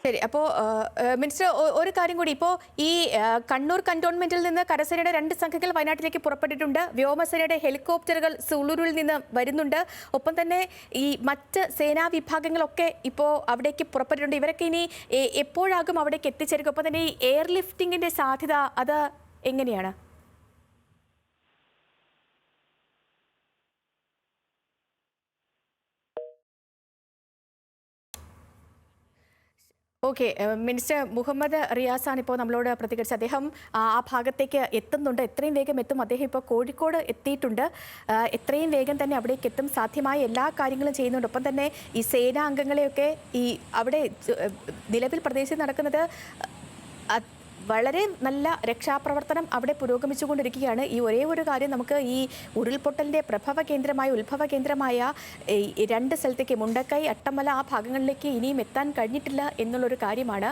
ശരി. അപ്പോൾ മിനിസ്റ്റർ, ഒരു കാര്യം കൂടി. ഇപ്പോൾ ഈ കണ്ണൂർ കന്റോൺമെന്റിൽ നിന്ന് കരസേനയുടെ 2 സംഘങ്ങൾ വയനാട്ടിലേക്ക് പുറപ്പെട്ടിട്ടുണ്ട്. വ്യോമസേനയുടെ ഹെലികോപ്റ്ററുകൾ സുളൂരിൽ നിന്ന് വരുന്നുണ്ട്. ഒപ്പം തന്നെ ഈ മറ്റ് സേനാ വിഭാഗങ്ങളൊക്കെ ഇപ്പോൾ അവിടേക്ക് പുറപ്പെട്ടിട്ടുണ്ട്. ഇവരൊക്കെ ഇനി എപ്പോഴാകും അവിടേക്ക് എത്തിച്ചേരുക? ഒപ്പം തന്നെ ഈ എയർലിഫ്റ്റിംഗിന്റെ സാധ്യത അത് എങ്ങനെയാണ്? ഓക്കെ, മിനിസ്റ്റർ മുഹമ്മദ് റിയാസാണ് ഇപ്പോൾ നമ്മളോട് പ്രതികരിച്ചത്. അദ്ദേഹം ആ ഭാഗത്തേക്ക് എത്തുന്നുണ്ട്. എത്രയും വേഗം എത്തും. അദ്ദേഹം ഇപ്പോൾ കോഴിക്കോട് എത്തിയിട്ടുണ്ട്. എത്രയും വേഗം തന്നെ അവിടേക്ക് എത്തും. സാധ്യമായ എല്ലാ കാര്യങ്ങളും ചെയ്യുന്നുണ്ട്. ഒപ്പം തന്നെ ഈ സേനാ അംഗങ്ങളെയൊക്കെ ഈ അവിടെ നിലവിൽ പ്രദേശത്ത് നടക്കുന്നത് വളരെ നല്ല രക്ഷാപ്രവർത്തനം അവിടെ പുരോഗമിച്ചുകൊണ്ടിരിക്കുകയാണ്. ഈ ഒരേ ഒരു കാര്യം, നമുക്ക് ഈ ഉരുൾപൊട്ടലിൻ്റെ ഉത്ഭവ കേന്ദ്രമായ 2 സ്ഥലത്തേക്ക്, മുണ്ടക്കൈ, അട്ടമല, ആ ഭാഗങ്ങളിലേക്ക് ഇനിയും എത്താൻ കഴിഞ്ഞിട്ടില്ല എന്നുള്ളൊരു കാര്യമാണ്.